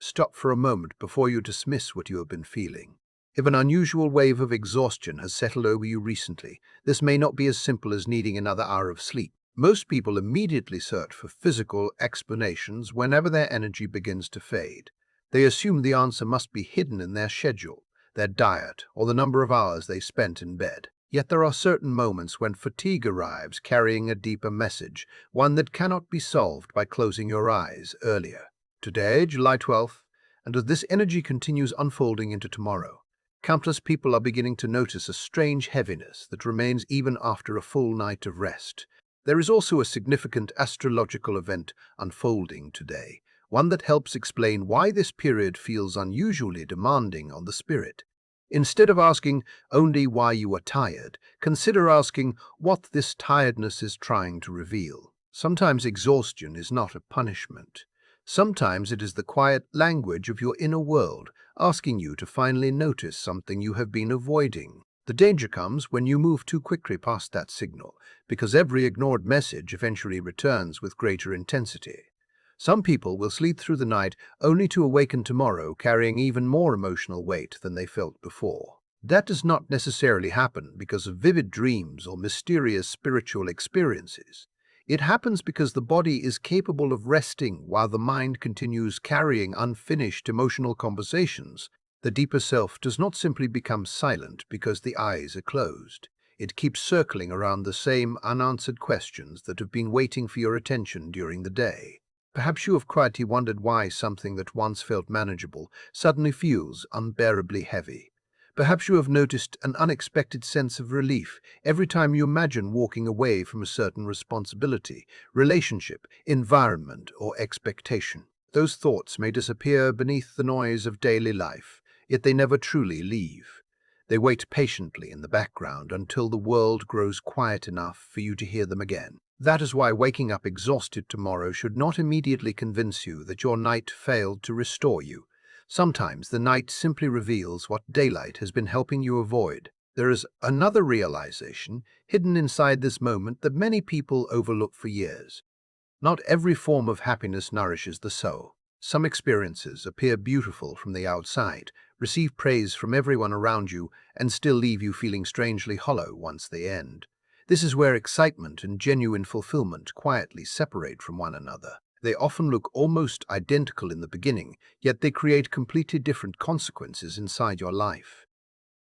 Stop for a moment before you dismiss what you have been feeling. If an unusual wave of exhaustion has settled over you recently, this may not be as simple as needing another hour of sleep. Most people immediately search for physical explanations whenever their energy begins to fade. They assume the answer must be hidden in their schedule, their diet, or the number of hours they spent in bed. Yet there are certain moments when fatigue arrives carrying a deeper message, one that cannot be solved by closing your eyes earlier. Today, July 12th, and as this energy continues unfolding into tomorrow, countless people are beginning to notice a strange heaviness that remains even after a full night of rest. There is also a significant astrological event unfolding today, one that helps explain why this period feels unusually demanding on the spirit. Instead of asking only why you are tired, consider asking what this tiredness is trying to reveal. Sometimes exhaustion is not a punishment. Sometimes it is the quiet language of your inner world asking you to finally notice something you have been avoiding. The danger comes when you move too quickly past that signal, because every ignored message eventually returns with greater intensity. Some people will sleep through the night only to awaken tomorrow carrying even more emotional weight than they felt before. That does not necessarily happen because of vivid dreams or mysterious spiritual experiences. It happens because the body is capable of resting while the mind continues carrying unfinished emotional conversations. The deeper self does not simply become silent because the eyes are closed. It keeps circling around the same unanswered questions that have been waiting for your attention during the day. Perhaps you have quietly wondered why something that once felt manageable suddenly feels unbearably heavy. Perhaps you have noticed an unexpected sense of relief every time you imagine walking away from a certain responsibility, relationship, environment, or expectation. Those thoughts may disappear beneath the noise of daily life, yet they never truly leave. They wait patiently in the background until the world grows quiet enough for you to hear them again. That is why waking up exhausted tomorrow should not immediately convince you that your night failed to restore you. Sometimes the night simply reveals what daylight has been helping you avoid. There is another realization hidden inside this moment that many people overlook for years. Not every form of happiness nourishes the soul. Some experiences appear beautiful from the outside, receive praise from everyone around you, and still leave you feeling strangely hollow once they end. This is where excitement and genuine fulfillment quietly separate from one another. They often look almost identical in the beginning, yet they create completely different consequences inside your life.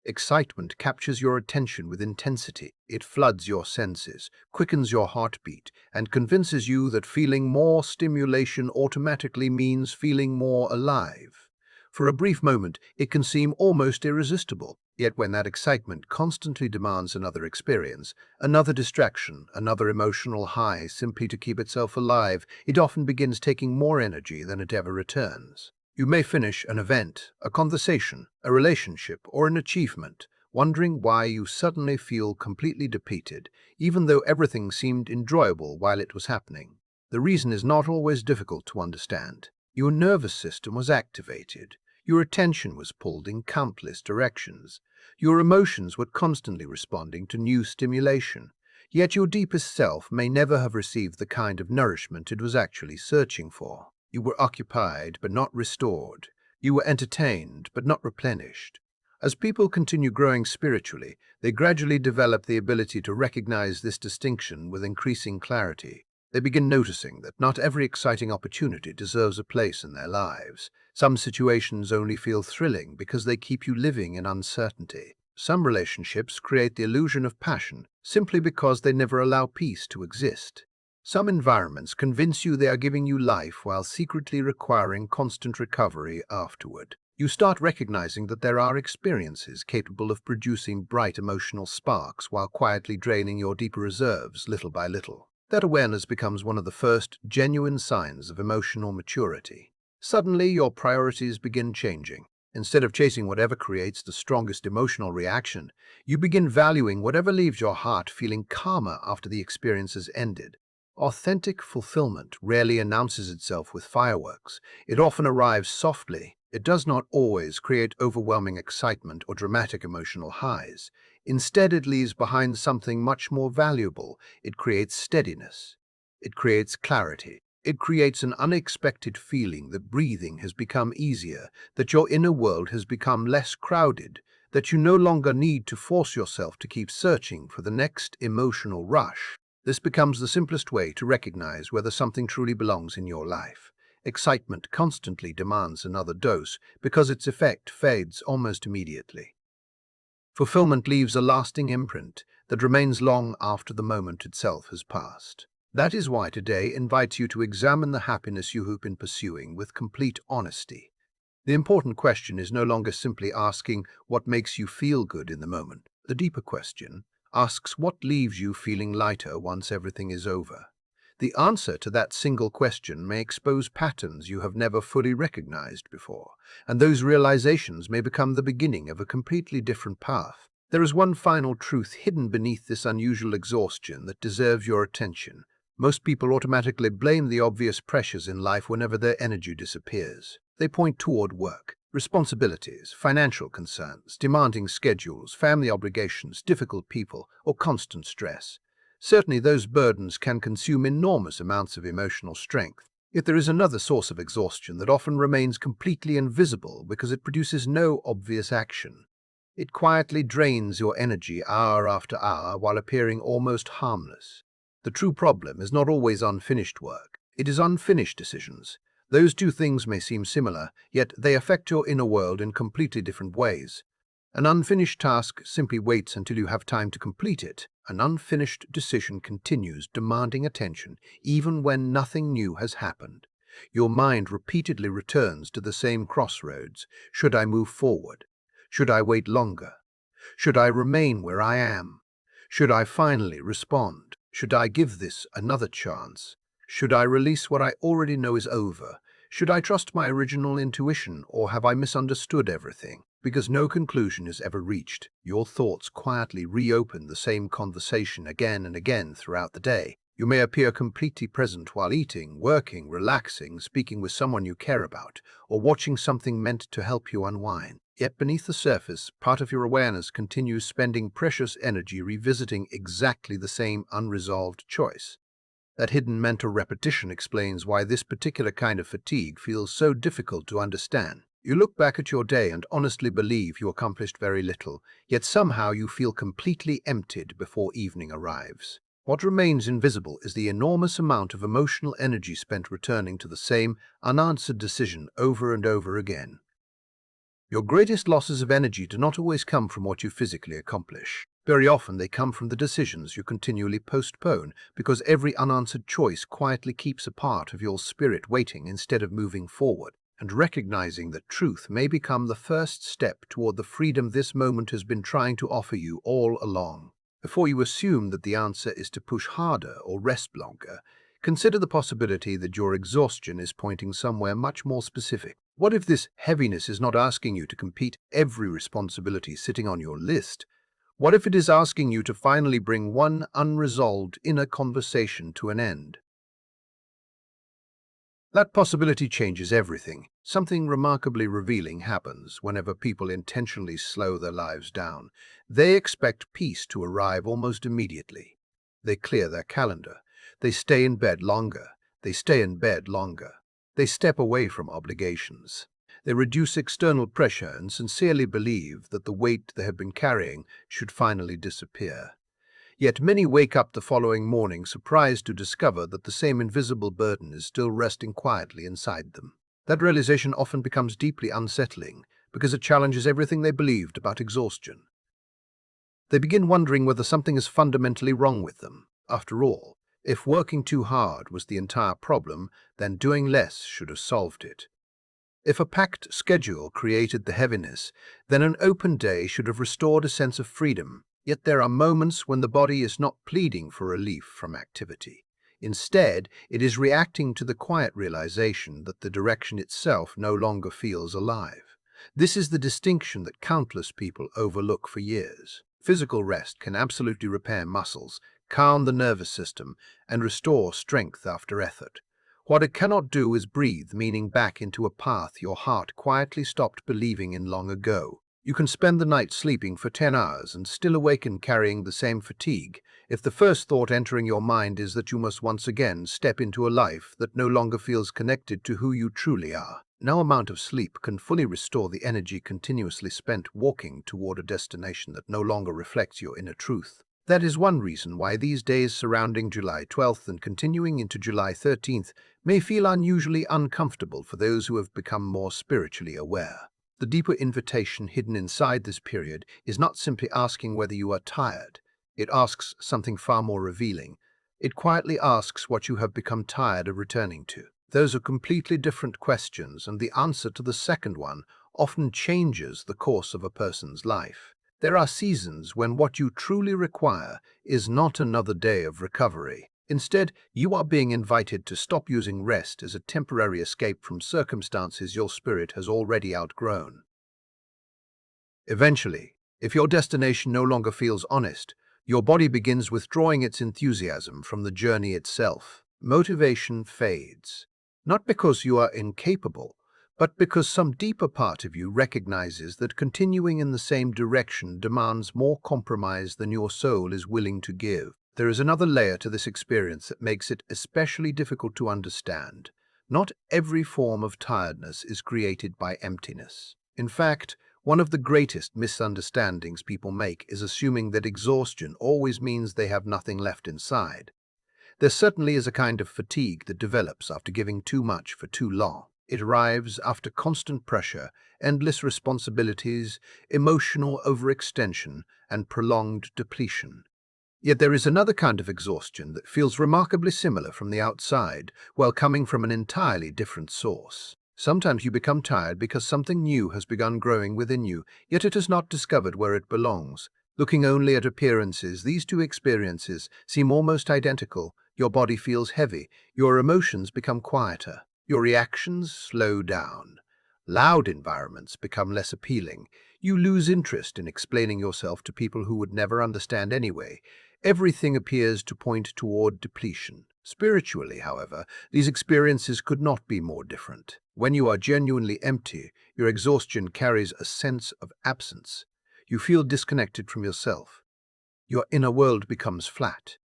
Excitement captures your attention with intensity. It floods your senses, quickens your heartbeat, and convinces you that feeling more stimulation automatically means feeling more alive. For a brief moment, it can seem almost irresistible. Yet when that excitement constantly demands another experience, another distraction, another emotional high simply to keep itself alive, it often begins taking more energy than it ever returns. You may finish an event, a conversation, a relationship, or an achievement, wondering why you suddenly feel completely depleted, even though everything seemed enjoyable while it was happening. The reason is not always difficult to understand. Your nervous system was activated. Your attention was pulled in countless directions. Your emotions were constantly responding to new stimulation. Yet your deepest self may never have received the kind of nourishment it was actually searching for. You were occupied but not restored. You were entertained but not replenished. As people continue growing spiritually, they gradually develop the ability to recognize this distinction with increasing clarity. They begin noticing that not every exciting opportunity deserves a place in their lives. Some situations only feel thrilling because they keep you living in uncertainty. Some relationships create the illusion of passion simply because they never allow peace to exist. Some environments convince you they are giving you life while secretly requiring constant recovery afterward. You start recognizing that there are experiences capable of producing bright emotional sparks while quietly draining your deeper reserves little by little. That awareness becomes one of the first genuine signs of emotional maturity. Suddenly, your priorities begin changing. Instead of chasing whatever creates the strongest emotional reaction, you begin valuing whatever leaves your heart feeling calmer after the experience has ended. Authentic fulfillment rarely announces itself with fireworks. It often arrives softly. It does not always create overwhelming excitement or dramatic emotional highs. Instead, it leaves behind something much more valuable. It creates steadiness. It creates clarity. It creates an unexpected feeling that breathing has become easier, that your inner world has become less crowded, that you no longer need to force yourself to keep searching for the next emotional rush. This becomes the simplest way to recognize whether something truly belongs in your life. Excitement constantly demands another dose because its effect fades almost immediately. Fulfillment leaves a lasting imprint that remains long after the moment itself has passed. That is why today invites you to examine the happiness you have been pursuing with complete honesty. The important question is no longer simply asking what makes you feel good in the moment. The deeper question asks what leaves you feeling lighter once everything is over. The answer to that single question may expose patterns you have never fully recognized before, and those realizations may become the beginning of a completely different path. There is one final truth hidden beneath this unusual exhaustion that deserves your attention. Most people automatically blame the obvious pressures in life whenever their energy disappears. They point toward work, responsibilities, financial concerns, demanding schedules, family obligations, difficult people, or constant stress. Certainly, those burdens can consume enormous amounts of emotional strength. Yet there is another source of exhaustion that often remains completely invisible because it produces no obvious action. It quietly drains your energy hour after hour while appearing almost harmless. The true problem is not always unfinished work. It is unfinished decisions. Those two things may seem similar, yet they affect your inner world in completely different ways. An unfinished task simply waits until you have time to complete it. An unfinished decision continues, demanding attention, even when nothing new has happened. Your mind repeatedly returns to the same crossroads. Should I move forward? Should I wait longer? Should I remain where I am? Should I finally respond? Should I give this another chance? Should I release what I already know is over? Should I trust my original intuition, or have I misunderstood everything? Because no conclusion is ever reached, your thoughts quietly reopen the same conversation again and again throughout the day. You may appear completely present while eating, working, relaxing, speaking with someone you care about, or watching something meant to help you unwind. Yet beneath the surface, part of your awareness continues spending precious energy revisiting exactly the same unresolved choice. That hidden mental repetition explains why this particular kind of fatigue feels so difficult to understand. You look back at your day and honestly believe you accomplished very little, yet somehow you feel completely emptied before evening arrives. What remains invisible is the enormous amount of emotional energy spent returning to the same unanswered decision over and over again. Your greatest losses of energy do not always come from what you physically accomplish. Very often they come from the decisions you continually postpone, because every unanswered choice quietly keeps a part of your spirit waiting instead of moving forward. And recognizing that truth may become the first step toward the freedom this moment has been trying to offer you all along. Before you assume that the answer is to push harder or rest longer, consider the possibility that your exhaustion is pointing somewhere much more specific. What if this heaviness is not asking you to complete every responsibility sitting on your list? What if it is asking you to finally bring one unresolved inner conversation to an end? That possibility changes everything. Something remarkably revealing happens whenever people intentionally slow their lives down. They expect peace to arrive almost immediately. They clear their calendar. They stay in bed longer. They stay in bed longer. They step away from obligations. They reduce external pressure and sincerely believe that the weight they have been carrying should finally disappear. Yet many wake up the following morning surprised to discover that the same invisible burden is still resting quietly inside them. That realization often becomes deeply unsettling because it challenges everything they believed about exhaustion. They begin wondering whether something is fundamentally wrong with them. After all, if working too hard was the entire problem, then doing less should have solved it. If a packed schedule created the heaviness, then an open day should have restored a sense of freedom. Yet there are moments when the body is not pleading for relief from activity. Instead, it is reacting to the quiet realization that the direction itself no longer feels alive. This is the distinction that countless people overlook for years. Physical rest can absolutely repair muscles, calm the nervous system, and restore strength after effort. What it cannot do is breathe meaning back into a path your heart quietly stopped believing in long ago. You can spend the night sleeping for 10 hours and still awaken carrying the same fatigue if the first thought entering your mind is that you must once again step into a life that no longer feels connected to who you truly are. No amount of sleep can fully restore the energy continuously spent walking toward a destination that no longer reflects your inner truth. That is one reason why these days surrounding July 12th and continuing into July 13th may feel unusually uncomfortable for those who have become more spiritually aware. The deeper invitation hidden inside this period is not simply asking whether you are tired. It asks something far more revealing. It quietly asks what you have become tired of returning to. Those are completely different questions, and the answer to the second one often changes the course of a person's life. There are seasons when what you truly require is not another day of recovery. Instead, you are being invited to stop using rest as a temporary escape from circumstances your spirit has already outgrown. Eventually, if your destination no longer feels honest, your body begins withdrawing its enthusiasm from the journey itself. Motivation fades, not because you are incapable, but because some deeper part of you recognizes that continuing in the same direction demands more compromise than your soul is willing to give. There is another layer to this experience that makes it especially difficult to understand. Not every form of tiredness is created by emptiness. In fact, one of the greatest misunderstandings people make is assuming that exhaustion always means they have nothing left inside. There certainly is a kind of fatigue that develops after giving too much for too long. It arrives after constant pressure, endless responsibilities, emotional overextension, and prolonged depletion. Yet there is another kind of exhaustion that feels remarkably similar from the outside, while coming from an entirely different source. Sometimes you become tired because something new has begun growing within you, yet it has not discovered where it belongs. Looking only at appearances, these two experiences seem almost identical. Your body feels heavy, your emotions become quieter, your reactions slow down. Loud environments become less appealing. You lose interest in explaining yourself to people who would never understand anyway. Everything appears to point toward depletion. Spiritually, however, these experiences could not be more different. When you are genuinely empty, your exhaustion carries a sense of absence. You feel disconnected from yourself. Your inner world becomes flat.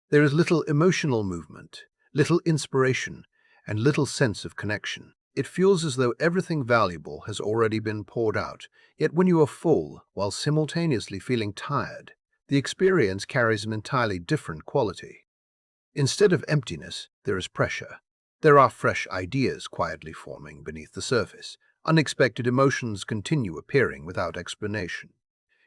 There is little emotional movement, little inspiration, and little sense of connection. It feels as though everything valuable has already been poured out, yet when you are full, while simultaneously feeling tired, the experience carries an entirely different quality. Instead of emptiness, there is pressure. There are fresh ideas quietly forming beneath the surface. Unexpected emotions continue appearing without explanation.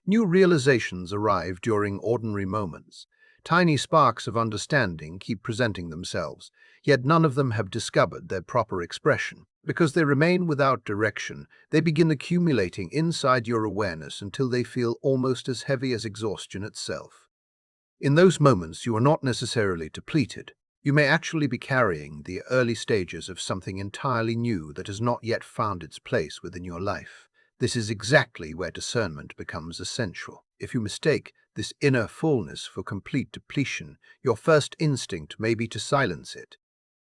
New realizations arrive during ordinary moments. Tiny sparks of understanding keep presenting themselves, yet none of them have discovered their proper expression. Because they remain without direction, they begin accumulating inside your awareness until they feel almost as heavy as exhaustion itself. In those moments, you are not necessarily depleted. You may actually be carrying the early stages of something entirely new that has not yet found its place within your life. This is exactly where discernment becomes essential. If you mistake this inner fullness for complete depletion, your first instinct may be to silence it.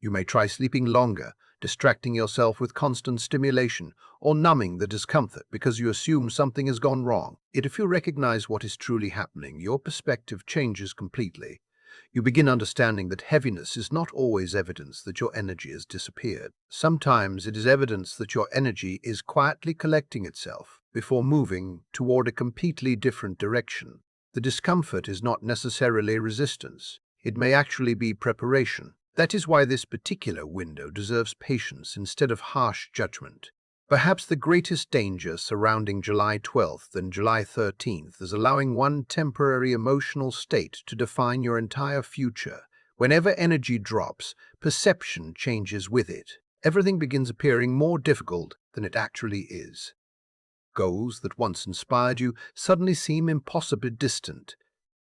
You may try sleeping longer, distracting yourself with constant stimulation, or numbing the discomfort because you assume something has gone wrong. Yet if you recognize what is truly happening, your perspective changes completely. You begin understanding that heaviness is not always evidence that your energy has disappeared. Sometimes it is evidence that your energy is quietly collecting itself before moving toward a completely different direction. The discomfort is not necessarily resistance. It may actually be preparation. That is why this particular window deserves patience instead of harsh judgment. Perhaps the greatest danger surrounding July 12th and July 13th is allowing one temporary emotional state to define your entire future. Whenever energy drops, perception changes with it. Everything begins appearing more difficult than it actually is. Goals that once inspired you suddenly seem impossibly distant.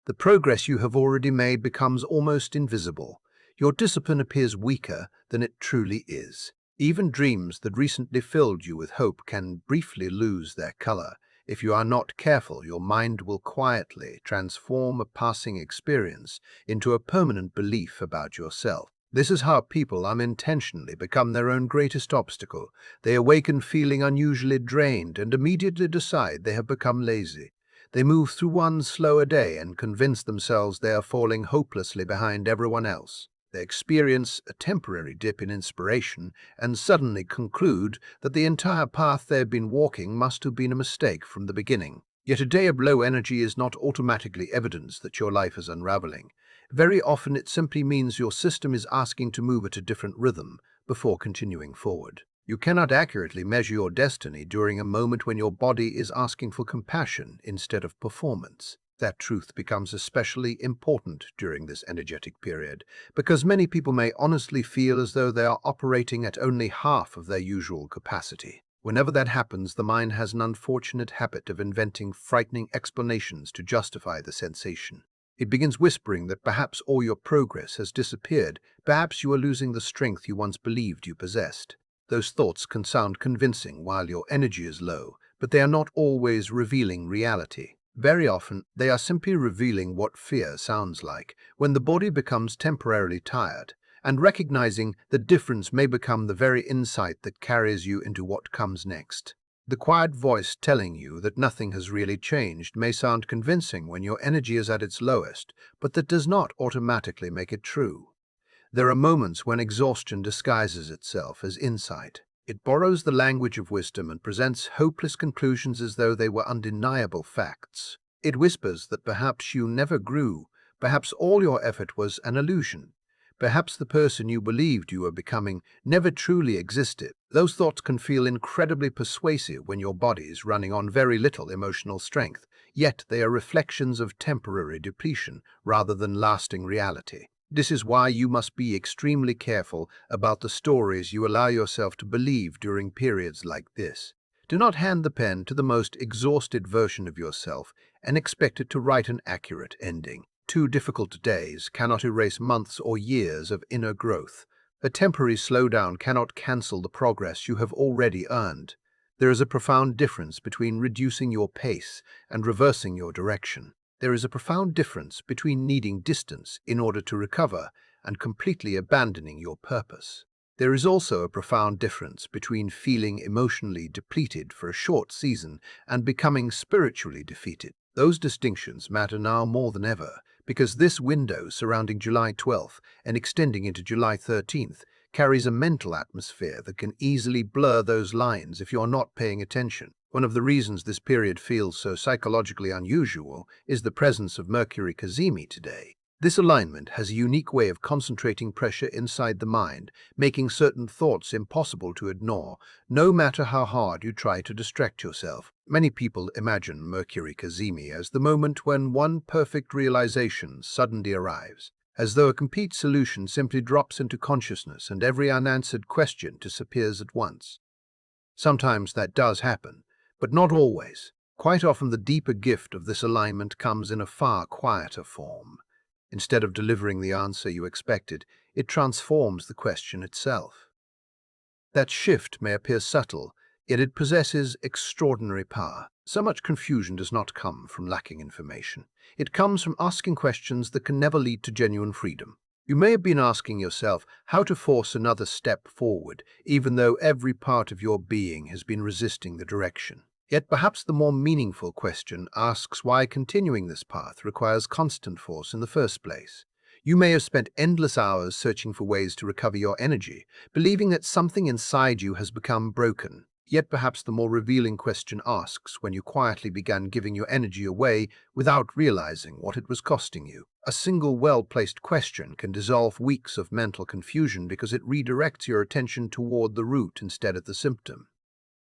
The progress you have already made becomes almost invisible. Your discipline appears weaker than it truly is. Even dreams that recently filled you with hope can briefly lose their color. If you are not careful, your mind will quietly transform a passing experience into a permanent belief about yourself. This is how people unintentionally become their own greatest obstacle. They awaken feeling unusually drained and immediately decide they have become lazy. They move through one slower day and convince themselves they are falling hopelessly behind everyone else. They experience a temporary dip in inspiration and suddenly conclude that the entire path they've been walking must have been a mistake from the beginning. Yet a day of low energy is not automatically evidence that your life is unraveling. Very often it simply means your system is asking to move at a different rhythm before continuing forward. You cannot accurately measure your destiny during a moment when your body is asking for compassion instead of performance. That truth becomes especially important during this energetic period, because many people may honestly feel as though they are operating at only half of their usual capacity. Whenever that happens, the mind has an unfortunate habit of inventing frightening explanations to justify the sensation. It begins whispering that perhaps all your progress has disappeared, perhaps you are losing the strength you once believed you possessed. Those thoughts can sound convincing while your energy is low, but they are not always revealing reality. Very often, they are simply revealing what fear sounds like when the body becomes temporarily tired, and recognizing the difference may become the very insight that carries you into what comes next. The quiet voice telling you that nothing has really changed may sound convincing when your energy is at its lowest, but that does not automatically make it true. There are moments when exhaustion disguises itself as insight. It borrows the language of wisdom and presents hopeless conclusions as though they were undeniable facts. It whispers that perhaps you never grew, perhaps all your effort was an illusion. Perhaps the person you believed you were becoming never truly existed. Those thoughts can feel incredibly persuasive when your body is running on very little emotional strength, yet they are reflections of temporary depletion rather than lasting reality. This is why you must be extremely careful about the stories you allow yourself to believe during periods like this. Do not hand the pen to the most exhausted version of yourself and expect it to write an accurate ending. 2 difficult days cannot erase months or years of inner growth. A temporary slowdown cannot cancel the progress you have already earned. There is a profound difference between reducing your pace and reversing your direction. There is a profound difference between needing distance in order to recover and completely abandoning your purpose. There is also a profound difference between feeling emotionally depleted for a short season and becoming spiritually defeated. Those distinctions matter now more than ever, because this window surrounding July 12th and extending into July 13th carries a mental atmosphere that can easily blur those lines if you're not paying attention. One of the reasons this period feels so psychologically unusual is the presence of Mercury cazimi today. This alignment has a unique way of concentrating pressure inside the mind, making certain thoughts impossible to ignore, no matter how hard you try to distract yourself. Many people imagine Mercury cazimi as the moment when one perfect realization suddenly arrives, as though a complete solution simply drops into consciousness and every unanswered question disappears at once. Sometimes that does happen, but not always. Quite often the deeper gift of this alignment comes in a far quieter form. Instead of delivering the answer you expected, it transforms the question itself. That shift may appear subtle, yet it possesses extraordinary power. So much confusion does not come from lacking information. It comes from asking questions that can never lead to genuine freedom. You may have been asking yourself how to force another step forward, even though every part of your being has been resisting the direction. Yet perhaps the more meaningful question asks why continuing this path requires constant force in the first place. You may have spent endless hours searching for ways to recover your energy, believing that something inside you has become broken. Yet perhaps the more revealing question asks when you quietly began giving your energy away without realizing what it was costing you. A single well-placed question can dissolve weeks of mental confusion because it redirects your attention toward the root instead of the symptom.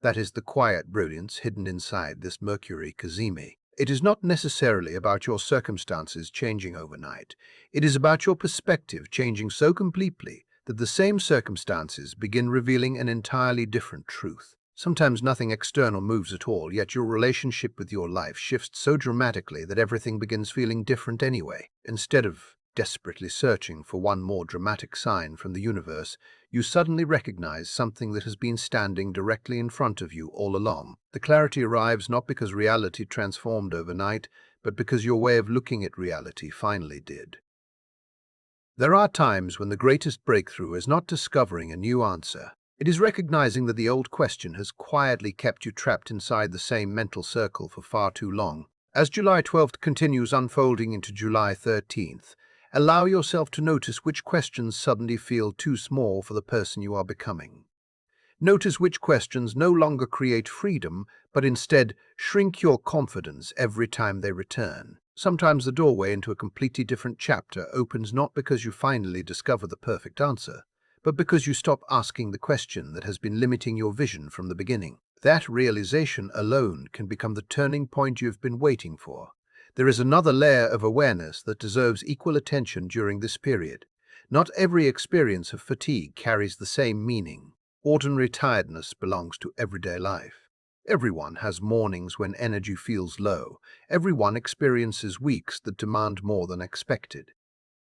That is the quiet brilliance hidden inside this Mercury cazimi. It is not necessarily about your circumstances changing overnight. It is about your perspective changing so completely that the same circumstances begin revealing an entirely different truth. Sometimes nothing external moves at all, yet your relationship with your life shifts so dramatically that everything begins feeling different anyway. Instead of desperately searching for one more dramatic sign from the universe, you suddenly recognize something that has been standing directly in front of you all along. The clarity arrives not because reality transformed overnight, but because your way of looking at reality finally did. There are times when the greatest breakthrough is not discovering a new answer. It is recognizing that the old question has quietly kept you trapped inside the same mental circle for far too long. As July 12th continues unfolding into July 13th, allow yourself to notice which questions suddenly feel too small for the person you are becoming. Notice which questions no longer create freedom, but instead shrink your confidence every time they return. Sometimes the doorway into a completely different chapter opens not because you finally discover the perfect answer, but because you stop asking the question that has been limiting your vision from the beginning. That realization alone can become the turning point you've been waiting for. There is another layer of awareness that deserves equal attention during this period. Not every experience of fatigue carries the same meaning. Ordinary tiredness belongs to everyday life. Everyone has mornings when energy feels low. Everyone experiences weeks that demand more than expected.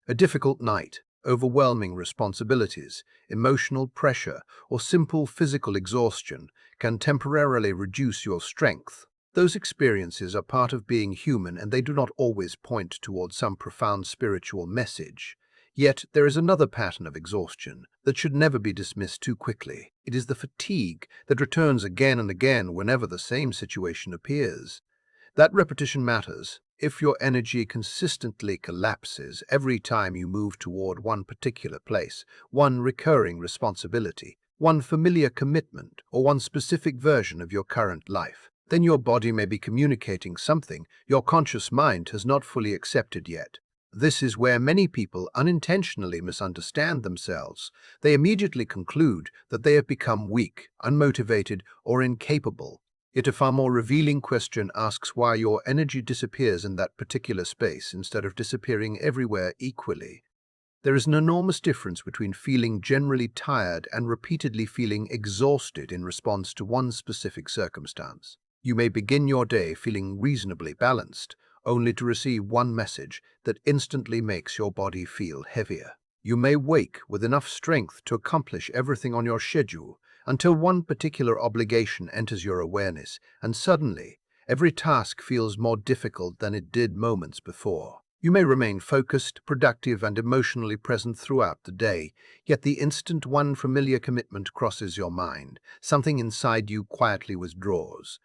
A difficult night, overwhelming responsibilities, emotional pressure, or simple physical exhaustion can temporarily reduce your strength. Those experiences are part of being human, and they do not always point towards some profound spiritual message. Yet there is another pattern of exhaustion that should never be dismissed too quickly. It is the fatigue that returns again and again whenever the same situation appears. That repetition matters. If your energy consistently collapses every time you move toward one particular place, one recurring responsibility, one familiar commitment, or one specific version of your current life, then your body may be communicating something your conscious mind has not fully accepted yet. This is where many people unintentionally misunderstand themselves. They immediately conclude that they have become weak, unmotivated, or incapable. Yet a far more revealing question asks why your energy disappears in that particular space instead of disappearing everywhere equally. There is an enormous difference between feeling generally tired and repeatedly feeling exhausted in response to one specific circumstance. You may begin your day feeling reasonably balanced, only to receive one message that instantly makes your body feel heavier. You may wake with enough strength to accomplish everything on your schedule until one particular obligation enters your awareness, and suddenly, every task feels more difficult than it did moments before. You may remain focused, productive, and emotionally present throughout the day, yet the instant one familiar commitment crosses your mind, something inside you quietly withdraws.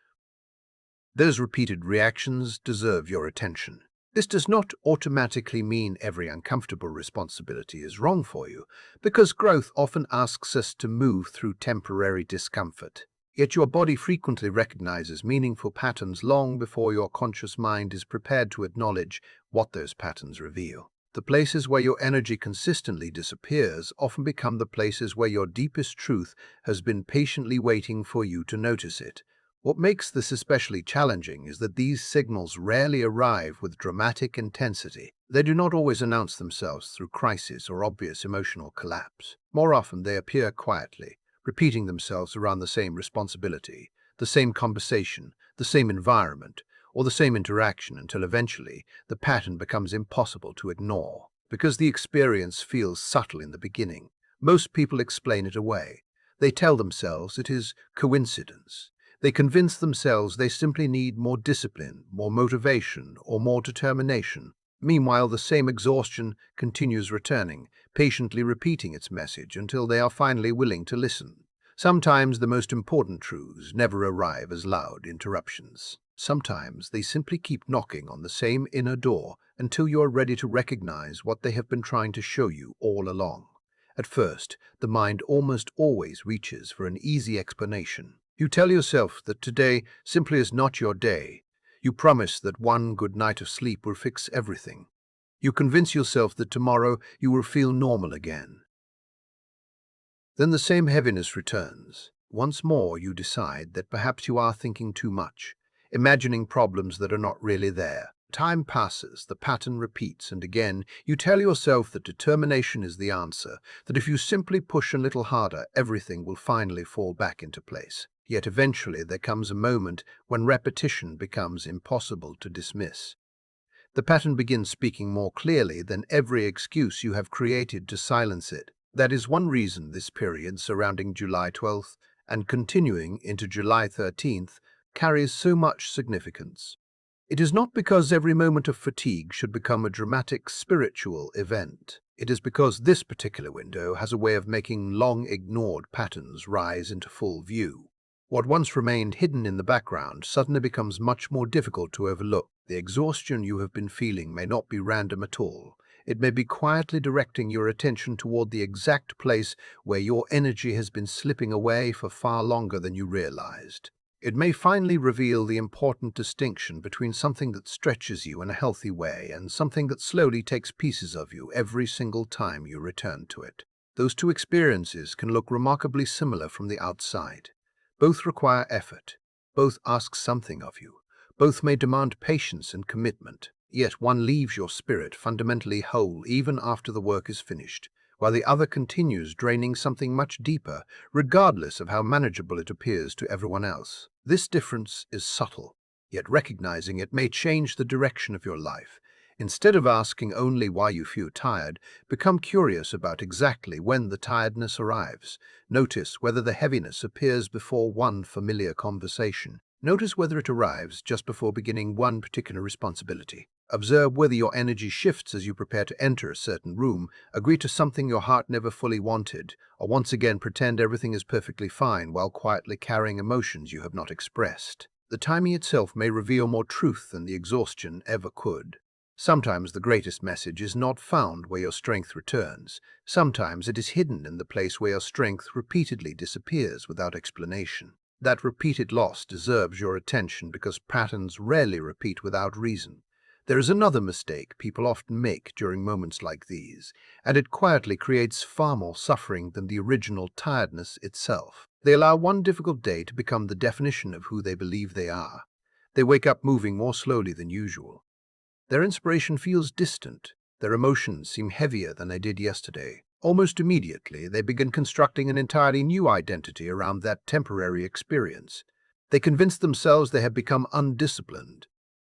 Those repeated reactions deserve your attention. This does not automatically mean every uncomfortable responsibility is wrong for you, because growth often asks us to move through temporary discomfort. Yet your body frequently recognizes meaningful patterns long before your conscious mind is prepared to acknowledge what those patterns reveal. The places where your energy consistently disappears often become the places where your deepest truth has been patiently waiting for you to notice it. What makes this especially challenging is that these signals rarely arrive with dramatic intensity. They do not always announce themselves through crisis or obvious emotional collapse. More often, they appear quietly, repeating themselves around the same responsibility, the same conversation, the same environment, or the same interaction until eventually the pattern becomes impossible to ignore. Because the experience feels subtle in the beginning, most people explain it away. They tell themselves it is coincidence. They convince themselves they simply need more discipline, more motivation, or more determination. Meanwhile, the same exhaustion continues returning, patiently repeating its message until they are finally willing to listen. Sometimes the most important truths never arrive as loud interruptions. Sometimes they simply keep knocking on the same inner door until you are ready to recognize what they have been trying to show you all along. At first, the mind almost always reaches for an easy explanation. You tell yourself that today simply is not your day. You promise that one good night of sleep will fix everything. You convince yourself that tomorrow you will feel normal again. Then the same heaviness returns. Once more you decide that perhaps you are thinking too much, imagining problems that are not really there. Time passes, the pattern repeats, and again you tell yourself that determination is the answer, that if you simply push a little harder, everything will finally fall back into place. Yet eventually there comes a moment when repetition becomes impossible to dismiss. The pattern begins speaking more clearly than every excuse you have created to silence it. That is one reason this period surrounding July 12th and continuing into July 13th carries so much significance. It is not because every moment of fatigue should become a dramatic spiritual event. It is because this particular window has a way of making long-ignored patterns rise into full view. What once remained hidden in the background suddenly becomes much more difficult to overlook. The exhaustion you have been feeling may not be random at all. It may be quietly directing your attention toward the exact place where your energy has been slipping away for far longer than you realized. It may finally reveal the important distinction between something that stretches you in a healthy way and something that slowly takes pieces of you every single time you return to it. Those two experiences can look remarkably similar from the outside. Both require effort. Both ask something of you. Both may demand patience and commitment. Yet one leaves your spirit fundamentally whole even after the work is finished, while the other continues draining something much deeper, regardless of how manageable it appears to everyone else. This difference is subtle, yet recognizing it may change the direction of your life. Instead of asking only why you feel tired, become curious about exactly when the tiredness arrives. Notice whether the heaviness appears before one familiar conversation. Notice whether it arrives just before beginning one particular responsibility. Observe whether your energy shifts as you prepare to enter a certain room, agree to something your heart never fully wanted, or once again pretend everything is perfectly fine while quietly carrying emotions you have not expressed. The timing itself may reveal more truth than the exhaustion ever could. Sometimes the greatest message is not found where your strength returns. Sometimes it is hidden in the place where your strength repeatedly disappears without explanation. That repeated loss deserves your attention because patterns rarely repeat without reason. There is another mistake people often make during moments like these, and it quietly creates far more suffering than the original tiredness itself. They allow one difficult day to become the definition of who they believe they are. They wake up moving more slowly than usual. Their inspiration feels distant. Their emotions seem heavier than they did yesterday. Almost immediately, they begin constructing an entirely new identity around that temporary experience. They convince themselves they have become undisciplined.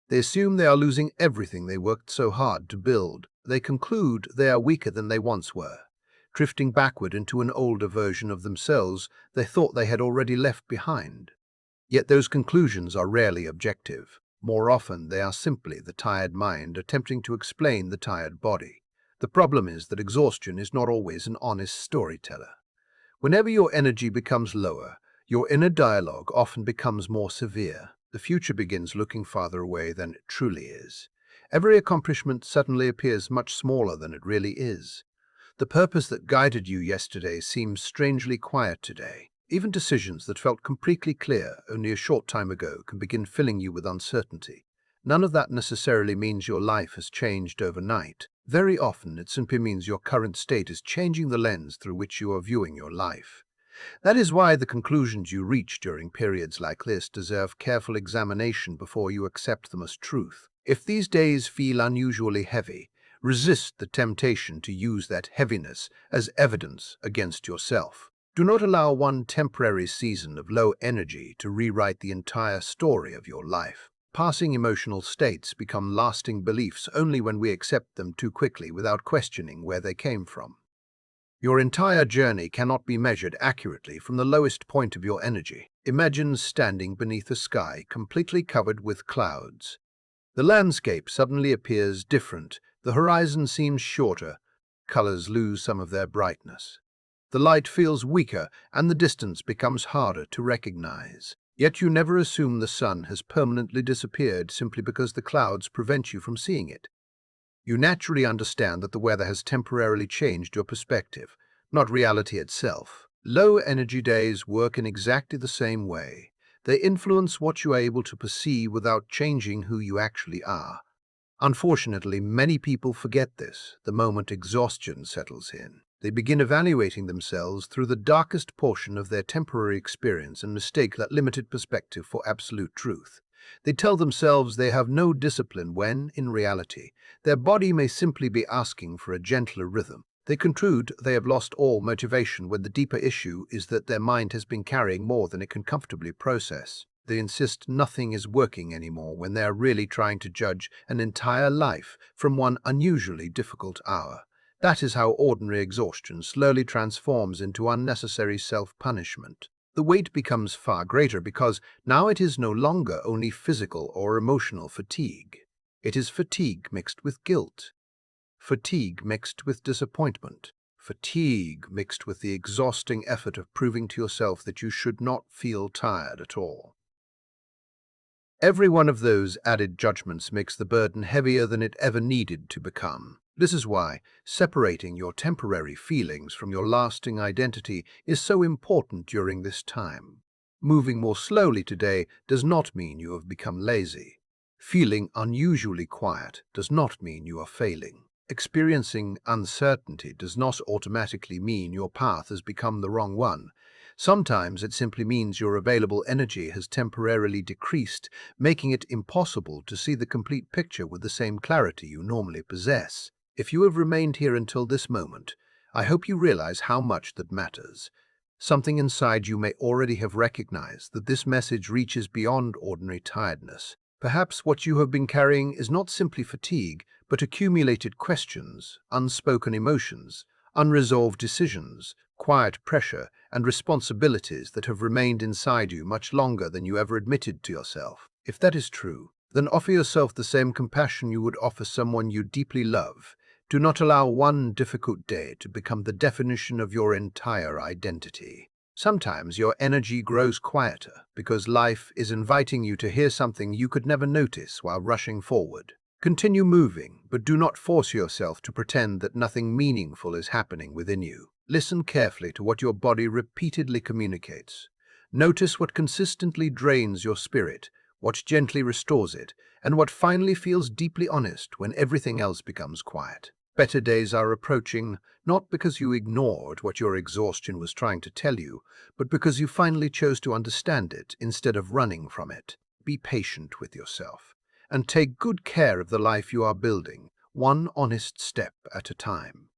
They assume they are losing everything they worked so hard to build. They conclude they are weaker than they once were, drifting backward into an older version of themselves they thought they had already left behind. Yet those conclusions are rarely objective. More often, they are simply the tired mind attempting to explain the tired body. The problem is that exhaustion is not always an honest storyteller. Whenever your energy becomes lower, your inner dialogue often becomes more severe. The future begins looking farther away than it truly is. Every accomplishment suddenly appears much smaller than it really is. The purpose that guided you yesterday seems strangely quiet today. Even decisions that felt completely clear only a short time ago can begin filling you with uncertainty. None of that necessarily means your life has changed overnight. Very often, it simply means your current state is changing the lens through which you are viewing your life. That is why the conclusions you reach during periods like this deserve careful examination before you accept them as truth. If these days feel unusually heavy, resist the temptation to use that heaviness as evidence against yourself. Do not allow one temporary season of low energy to rewrite the entire story of your life. Passing emotional states become lasting beliefs only when we accept them too quickly without questioning where they came from. Your entire journey cannot be measured accurately from the lowest point of your energy. Imagine standing beneath a sky completely covered with clouds. The landscape suddenly appears different, the horizon seems shorter, colors lose some of their brightness. The light feels weaker and the distance becomes harder to recognize. Yet you never assume the sun has permanently disappeared simply because the clouds prevent you from seeing it. You naturally understand that the weather has temporarily changed your perspective, not reality itself. Low energy days work in exactly the same way. They influence what you are able to perceive without changing who you actually are. Unfortunately, many people forget this the moment exhaustion settles in. They begin evaluating themselves through the darkest portion of their temporary experience and mistake that limited perspective for absolute truth. They tell themselves they have no discipline when, in reality, their body may simply be asking for a gentler rhythm. They conclude they have lost all motivation when the deeper issue is that their mind has been carrying more than it can comfortably process. They insist nothing is working anymore when they are really trying to judge an entire life from one unusually difficult hour. That is how ordinary exhaustion slowly transforms into unnecessary self-punishment. The weight becomes far greater because now it is no longer only physical or emotional fatigue. It is fatigue mixed with guilt. fatigue mixed with disappointment, fatigue mixed with the exhausting effort of proving to yourself that you should not feel tired at all. Every one of those added judgments makes the burden heavier than it ever needed to become. This is why separating your temporary feelings from your lasting identity is so important during this time. Moving more slowly today does not mean you have become lazy. Feeling unusually quiet does not mean you are failing. Experiencing uncertainty does not automatically mean your path has become the wrong one. Sometimes it simply means your available energy has temporarily decreased, making it impossible to see the complete picture with the same clarity you normally possess. If you have remained here until this moment, I hope you realize how much that matters. Something inside you may already have recognized that this message reaches beyond ordinary tiredness. Perhaps what you have been carrying is not simply fatigue, but accumulated questions, unspoken emotions, unresolved decisions, quiet pressure, and responsibilities that have remained inside you much longer than you ever admitted to yourself. If that is true, then offer yourself the same compassion you would offer someone you deeply love. Do not allow one difficult day to become the definition of your entire identity. Sometimes your energy grows quieter because life is inviting you to hear something you could never notice while rushing forward. Continue moving, but do not force yourself to pretend that nothing meaningful is happening within you. Listen carefully to what your body repeatedly communicates. Notice what consistently drains your spirit, what gently restores it, and what finally feels deeply honest when everything else becomes quiet. Better days are approaching, not because you ignored what your exhaustion was trying to tell you, but because you finally chose to understand it instead of running from it. Be patient with yourself, and take good care of the life you are building, one honest step at a time.